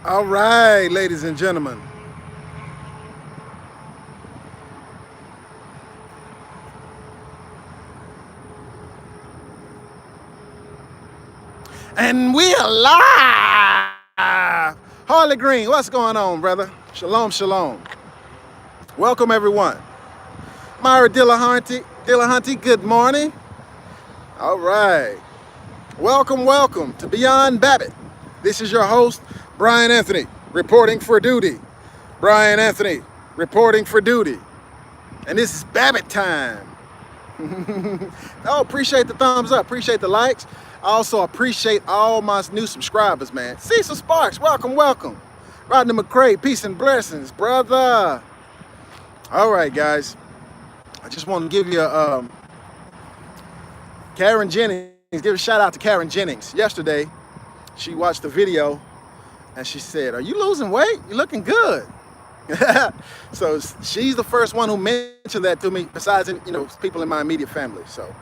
All right, ladies and gentlemen. And we are live. Harley Green, what's going on, brother? Shalom, shalom. Welcome, everyone. Myra Dillahunty, good morning. All right. Welcome to Beyond Babbitt. This is your host, Brian Anthony, reporting for duty. Brian Anthony, reporting for duty. And this is Babbitt time. Oh, appreciate the thumbs up. Appreciate the likes. I also appreciate all my new subscribers, man. Cecil Sparks, welcome. Rodney McCrae, peace and blessings, brother. All right, guys. I just want to give you Karen Jennings. Give a shout out to Karen Jennings. Yesterday, she watched the video and she said, "Are you losing weight? You're looking good." So she's the first one who mentioned that to me, besides people in my immediate family. So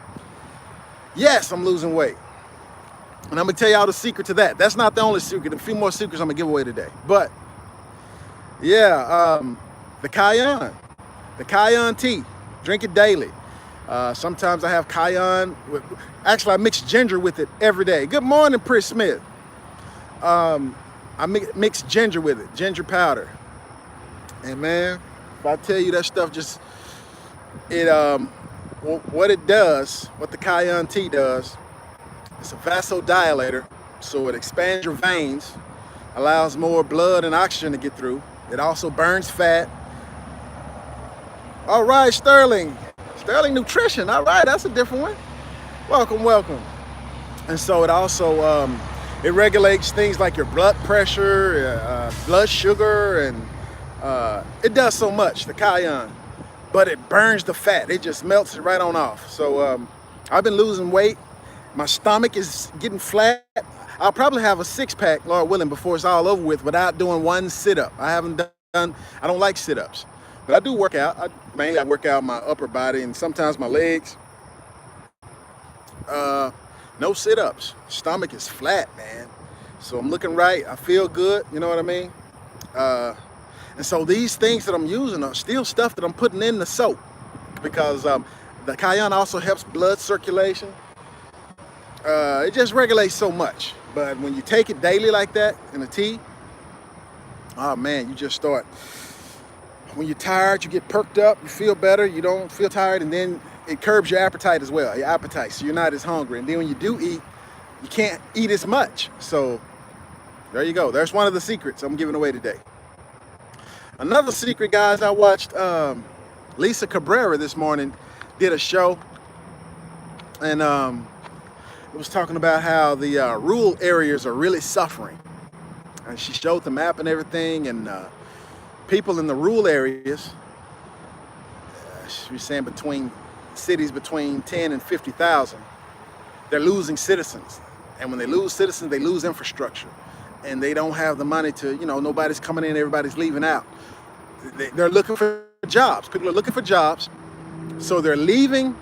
yes, I'm losing weight, and I'm gonna tell y'all the secret to that. That's not the only secret. A few more secrets I'm gonna give away today. But yeah, the cayenne tea. Drink it daily. Sometimes I have cayenne. Actually, I mix ginger with it every day. Good morning, Pris Smith. I mix ginger with it, ginger powder. And man, if I tell you that stuff, what it does, what the cayenne tea does, it's a vasodilator, so it expands your veins, allows more blood and oxygen to get through. It also burns fat. All right, Sterling Nutrition. All right, that's a different one. Welcome. And so it also it regulates things like your blood pressure, blood sugar, and it does so much, the cayenne, but it burns the fat. It just melts it right on off. So I've been losing weight. My stomach is getting flat. I'll probably have a six-pack, Lord willing, before it's all over with without doing one sit-up. I don't like sit-ups, but I do work out. I work out my upper body and sometimes my legs. No sit-ups. Stomach is flat, man. So I'm looking right. I feel good. You know what I mean? And so these things that I'm using are still stuff that I'm putting in the soap, because the cayenne also helps blood circulation. It just regulates so much. But when you take it daily like that in a tea, oh man, you just start. When you're tired, you get perked up, you feel better, you don't feel tired, and then it curbs your appetite as well, your appetite, so you're not as hungry. And then when you do eat, you can't eat as much. So there you go. There's one of the secrets I'm giving away today. Another secret, guys, I watched Lisa Cabrera this morning did a show, and it was talking about how the rural areas are really suffering. And she showed the map and everything, and people in the rural areas, she was saying between cities between 10 and 50,000, they're losing citizens. And when they lose citizens, they lose infrastructure. And they don't have the money to, nobody's coming in, everybody's leaving out. They're looking for jobs. People are looking for jobs. So they're leaving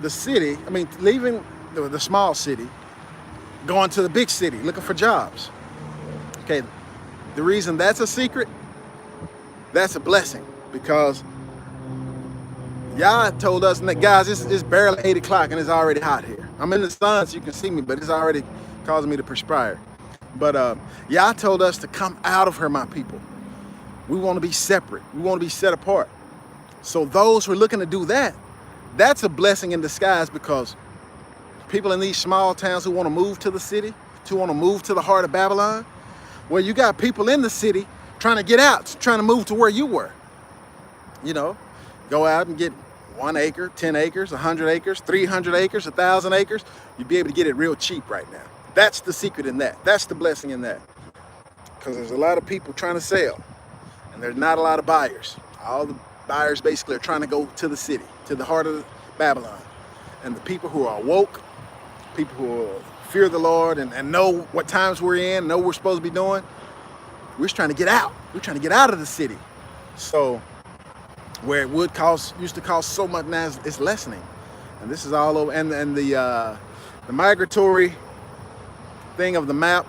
the city, leaving the small city, going to the big city, looking for jobs. Okay, the reason that's a secret, that's a blessing, because Yah told us, guys, it's barely 8 o'clock and it's already hot here. I'm in the sun so you can see me, but it's already causing me to perspire. But Yah told us to come out of her, my people. We want to be separate. We want to be set apart. So those who are looking to do that, that's a blessing in disguise, because people in these small towns who want to move to the city, who want to move to the heart of Babylon, well, you got people in the city trying to get out, trying to move to where you were. Go out and get 1 acre, 10 acres, 100 acres, 300 acres, 1,000 acres. You'd be able to get it real cheap right now. That's the secret in that. That's the blessing in that. Because there's a lot of people trying to sell, and there's not a lot of buyers. All the buyers basically are trying to go to the city, to the heart of Babylon. And the people who are woke, people who fear the Lord and know what times we're in, know what we're supposed to be doing, we're just trying to get out. We're trying to get out of the city. So where it used to cost so much, now it's lessening. And this is all over. And the migratory thing of the map,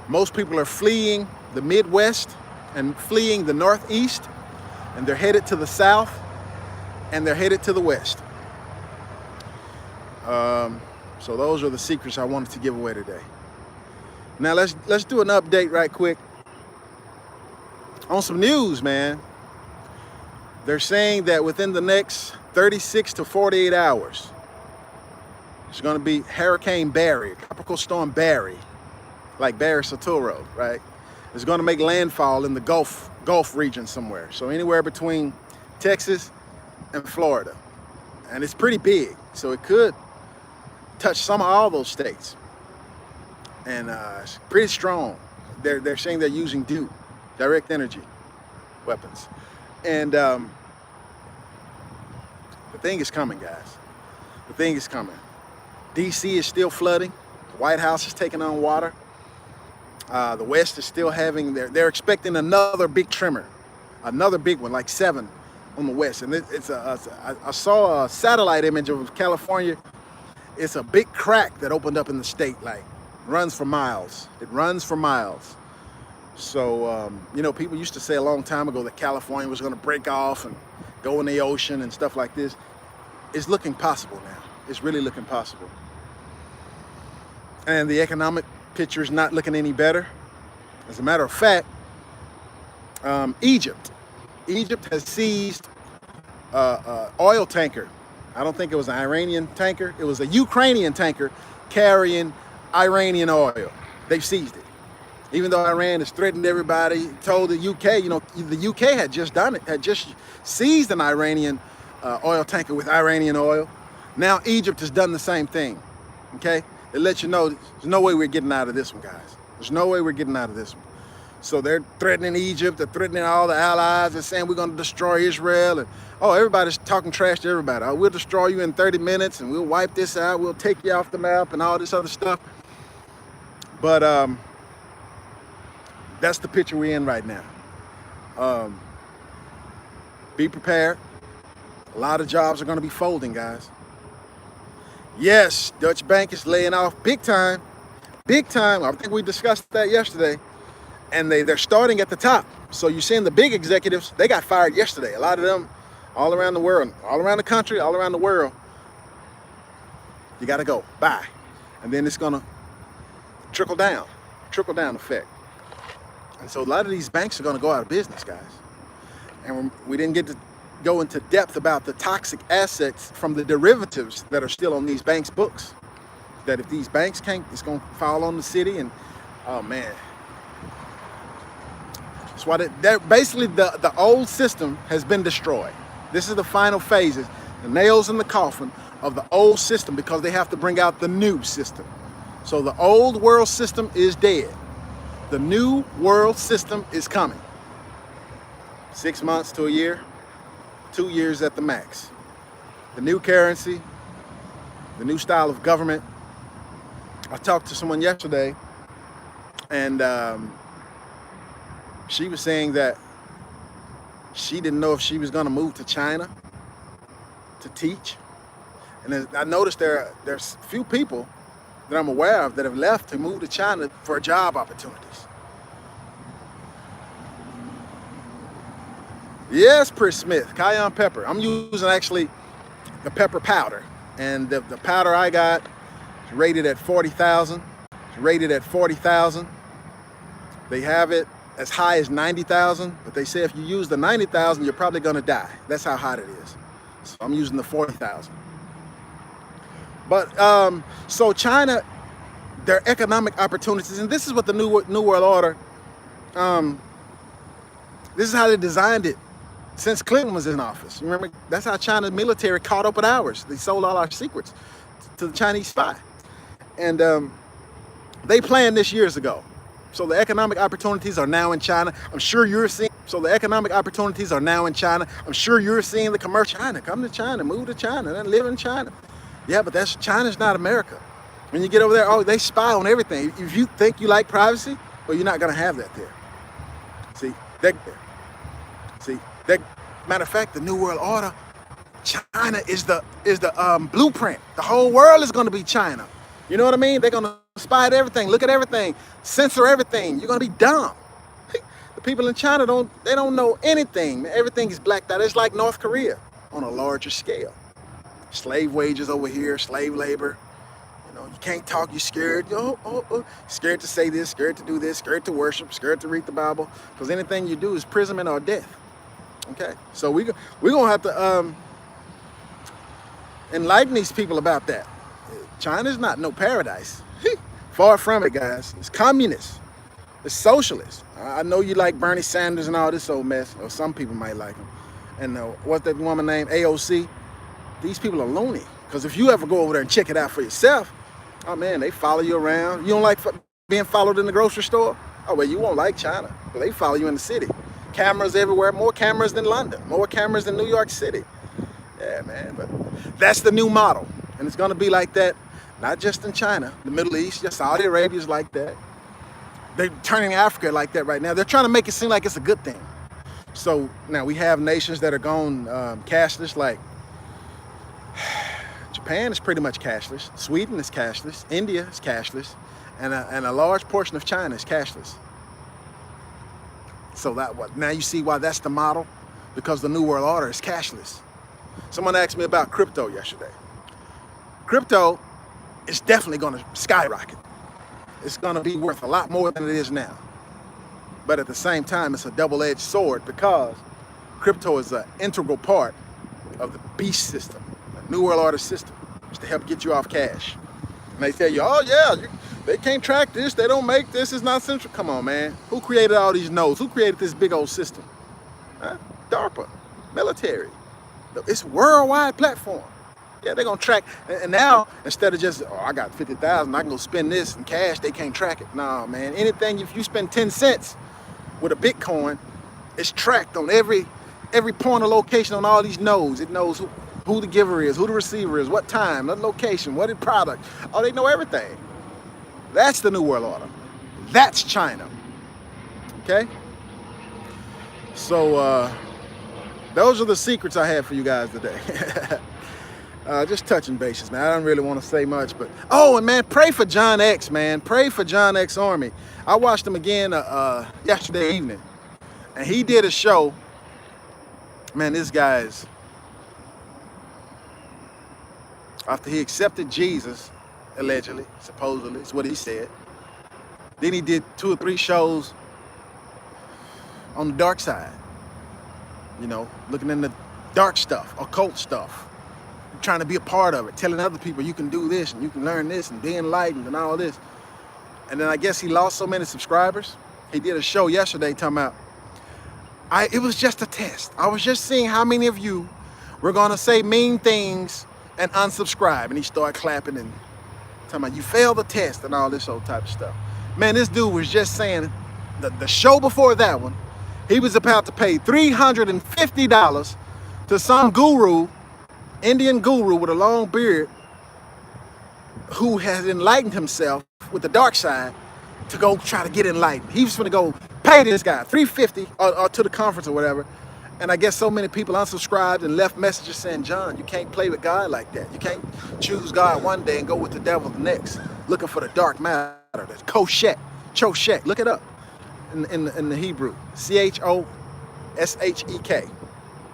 Most people are fleeing the Midwest and fleeing the Northeast, and they're headed to the South, and they're headed to the West. So those are the secrets I wanted to give away today. Now let's do an update right quick on some news, man. They're saying that within the next 36 to 48 hours, it's going to be Hurricane Barry, Tropical Storm Barry, like Barry Soetoro, right? It's going to make landfall in the Gulf region somewhere. So anywhere between Texas and Florida. And it's pretty big, so it could touch some of all those states. And it's pretty strong. They're saying they're using direct energy weapons. And the thing is coming, guys. The thing is coming. DC is still flooding. The White House is taking on water. The West is still having, they're expecting another big tremor. Another big one, like 7 on the West. And I saw a satellite image of California. It's a big crack that opened up in the state, like runs for miles. It runs for miles. So, you know, people used to say a long time ago that California was going to break off and go in the ocean and stuff like this. It's looking possible now. It's really looking possible. And the economic picture is not looking any better. As a matter of fact, Egypt has seized an oil tanker. I don't think it was an Iranian tanker. It was a Ukrainian tanker carrying Iranian oil. They've seized it. Even though Iran has threatened everybody, told the UK, you know, the UK had just done it, had just seized an Iranian oil tanker with Iranian oil. Now Egypt has done the same thing, okay? They let you know there's no way we're getting out of this one, guys. There's no way we're getting out of this one. So they're threatening Egypt, they're threatening all the allies, they're saying we're gonna destroy Israel, and oh, everybody's talking trash to everybody. Oh, we'll destroy you in 30 minutes and we'll wipe this out, we'll take you off the map and all this other stuff. But that's the picture we're in right now. Be prepared. A lot of jobs are gonna be folding, guys. Yes, Dutch Bank is laying off big time. Big time. I think we discussed that yesterday. And they're starting at the top. So you're seeing the big executives, they got fired yesterday. A lot of them all around the world, all around the country, all around the world. You got to go. Bye. And then it's going to trickle down effect. And so a lot of these banks are going to go out of business, guys. And we didn't get to go into depth about the toxic assets from the derivatives that are still on these banks' books. That if these banks can't, it's going to fall on the city. And oh man, that's why basically the old system has been destroyed. This is the final phases, the nails in the coffin of the old system, because they have to bring out the new system. So the old world system is dead. The new world system is coming. 6 months to a year, 2 years at the max. The new currency, the new style of government. I talked to someone yesterday, and she was saying that she didn't know if she was going to move to China to teach. And I noticed there's few people that I'm aware of that have left to move to China for job opportunities. Yes, Chris Smith, cayenne pepper. I'm using actually the pepper powder, and the powder I got is rated at 40,000. It's rated at 40,000. They have it as high as 90,000, but they say if you use the 90,000, you're probably gonna die. That's how hot it is. So I'm using the 40,000. But so China, their economic opportunities, and this is what the New World Order, this is how they designed it since Clinton was in office. Remember, that's how China's military caught up with ours. They sold all our secrets to the Chinese spy. And they planned this years ago. So the economic opportunities are now in China. I'm sure you're seeing. So the economic opportunities are now in China. I'm sure you're seeing the commercial. China, come to China, move to China, and live in China. Yeah, but China's not America. When you get over there, oh, they spy on everything. If you think you like privacy, well, you're not gonna have that there. See, matter of fact, the New World Order, China is the blueprint. The whole world is gonna be China. You know what I mean? They're gonna spy at everything, look at everything, censor everything. You're gonna be dumb. The people in China don't know anything. Everything is blacked out. It's like North Korea on a larger scale. Slave wages over here, slave labor. You can't talk, you're scared. Scared to say this, scared to do this, scared to worship, scared to read the Bible. Because anything you do is imprisonment or death. Okay? So we're going to have to enlighten these people about that. China's not no paradise. Far from it, guys. It's communist. It's socialist. I know you like Bernie Sanders and all this old mess, or some people might like him. And what's that woman named AOC? These people are loony. Because if you ever go over there and check it out for yourself, oh man, they follow you around. You don't like being followed in the grocery store? Oh well, you won't like China. But they follow you in the city. Cameras everywhere, more cameras than London, more cameras than New York City. Yeah, man, but that's the new model. And it's gonna be like that, not just in China, the Middle East, just Saudi Arabia's like that. They're turning Africa like that right now. They're trying to make it seem like it's a good thing. So now we have nations that are going cashless, like Japan is pretty much cashless. Sweden is cashless. India is cashless. And a large portion of China is cashless. So now you see why that's the model? Because the New World Order is cashless. Someone asked me about crypto yesterday. Crypto is definitely going to skyrocket. It's going to be worth a lot more than it is now. But at the same time, it's a double-edged sword because crypto is an integral part of the beast system, the New World Order system, is to help get you off cash. And they tell you, oh yeah, they can't track this, they don't make this, it's not central. Come on, man. Who created all these nodes? Who created this big old system? Huh? DARPA, military. It's a worldwide platform. Yeah, they're gonna track, and now instead of just, oh, I got 50,000, I can go spend this in cash, they can't track it. Nah, man, anything, if you spend 10 cents with a Bitcoin, it's tracked on every point of location on all these nodes. It knows who the giver is, who the receiver is, what time, what location, what the product. Oh, they know everything. That's the New World Order. That's China. Okay? So, those are the secrets I have for you guys today. Just touching bases, man. I don't really want to say much, but oh, and man, pray for John X, man. Pray for John X Army. I watched him again yesterday evening, and he did a show. Man, this guy is, after he accepted Jesus, allegedly, supposedly, it's what he said. Then he did 2 or 3 shows on the dark side. You know, looking into dark stuff, occult stuff. Trying to be a part of it, telling other people you can do this and you can learn this and be enlightened and all this. And then I guess he lost so many subscribers. He did a show yesterday talking about, it was just a test. I was just seeing how many of you were gonna say mean things and unsubscribe. And he started clapping and talking about you failed the test and all this old type of stuff. Man, this dude was just saying, the show before that one, he was about to pay $350 to some guru, Indian guru with a long beard, who has enlightened himself with the dark side to go try to get enlightened. He was going to go pay this guy $350 or to the conference or whatever. And I guess so many people unsubscribed and left messages saying, John, you can't play with God like that. You can't choose God one day and go with the devil the next, looking for the dark matter. That's Choshek. Look it up in the Hebrew. Choshek.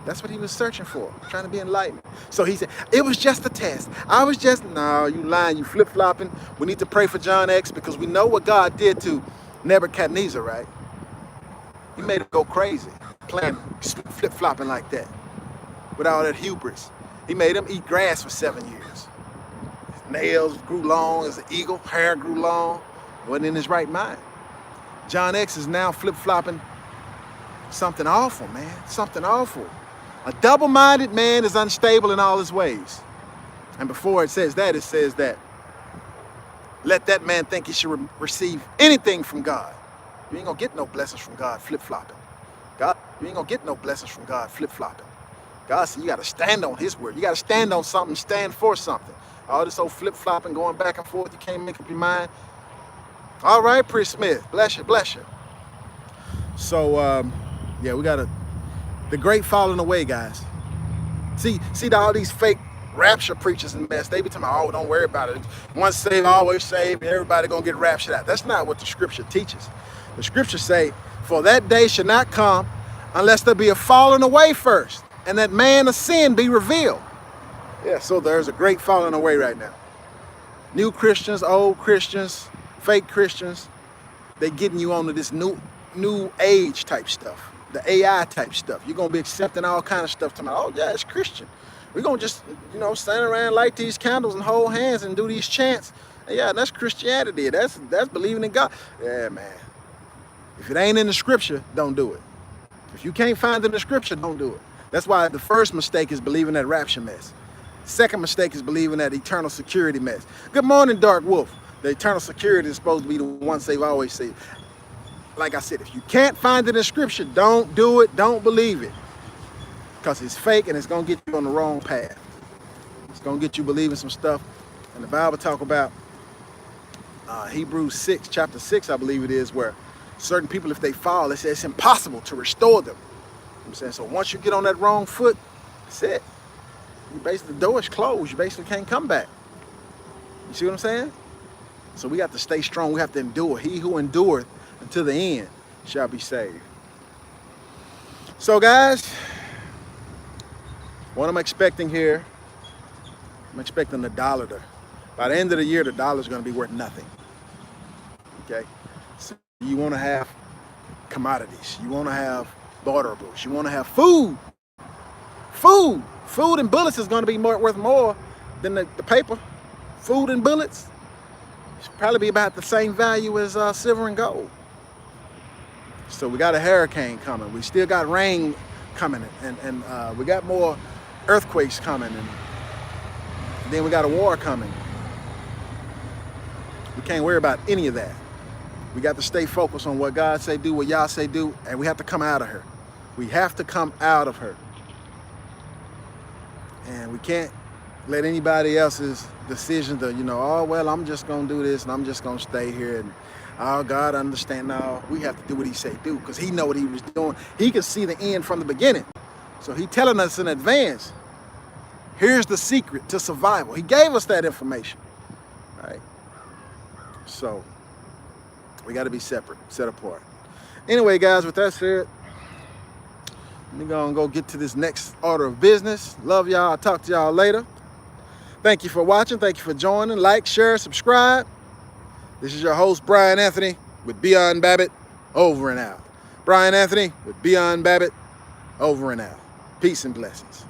That's what he was searching for, trying to be enlightened. So he said, it was just a test. No, you lying, you flip-flopping. We need to pray for John X because we know what God did to Nebuchadnezzar, right? He made him go crazy, playing, flip-flopping like that, with all that hubris. He made him eat grass for 7 years. His nails grew long as an eagle, hair grew long, wasn't in his right mind. John X is now flip-flopping something awful, man, something awful. A double-minded man is unstable in all his ways. And before it says that, it says that, let that man think he should receive anything from God. You ain't gonna get no blessings from God flip-flopping. You ain't gonna get no blessings from God flip-flopping. God said you gotta stand on his word. You gotta stand on something, stand for something. All this old flip-flopping, going back and forth, you can't make up your mind. All right, Priest Smith, bless you, bless you. So, yeah, we got the great falling away, guys. See all these fake Rapture preachers and mess. They be talking about, oh, don't worry about it. Once saved, always saved. Everybody gonna get raptured out. That's not what the scripture teaches. The scripture say, for that day should not come unless there be a falling away first, and that man of sin be revealed. Yeah, so there's a great falling away right now. New Christians, old Christians, fake Christians, they getting you onto this new age type stuff, the AI type stuff. You're gonna be accepting all kind of stuff. Oh yeah, it's Christian. We're gonna just, stand around, light these candles and hold hands and do these chants. And yeah, that's Christianity. That's believing in God. Yeah, man. If it ain't in the scripture, don't do it. If you can't find it in the scripture, don't do it. That's why the first mistake is believing that rapture mess. Second mistake is believing that eternal security mess. Good morning, Dark Wolf. The eternal security is supposed to be the one saved, always saved. Like I said, if you can't find it in scripture, don't do it, don't believe it. Because it's fake and it's going to get you on the wrong path. It's going to get you believing some stuff. And the Bible talk about Hebrews 6, chapter 6, I believe it is, where certain people, if they fall, they say it's impossible to restore them. I'm saying, so once you get on that wrong foot, that's it. The door is closed. You basically can't come back. You see what I'm saying? So we have to stay strong. We have to endure. He who endureth until the end shall be saved. So guys, what I'm expecting here, I'm expecting the dollar to, by the end of the year, the dollar is going to be worth nothing. Okay? So you want to have commodities. You want to have barterables. You want to have food. Food and bullets is going to be worth more than the paper. Food and bullets should probably be about the same value as silver and gold. So we got a hurricane coming. We still got rain coming, and we got more earthquakes coming, and then we got a war coming. We can't worry about any of that. We got to stay focused on what God say do, what y'all say do, and we have to come out of her. We have to come out of her. And we can't let anybody else's decision to, oh, well, I'm just going to do this and I'm just going to stay here. And, oh, God, understand now. We have to do what he say do, because he know what he was doing. He can see the end from the beginning. So he telling us in advance, here's the secret to survival. He gave us that information, right? So we got to be separate, set apart. Anyway, guys, with that said, we're going to go get to this next order of business. Love y'all. I'll talk to y'all later. Thank you for watching. Thank you for joining. Like, share, subscribe. This is your host, Brian Anthony, with Beyond Babbitt, over and out. Brian Anthony with Beyond Babbitt, over and out. Peace and blessings.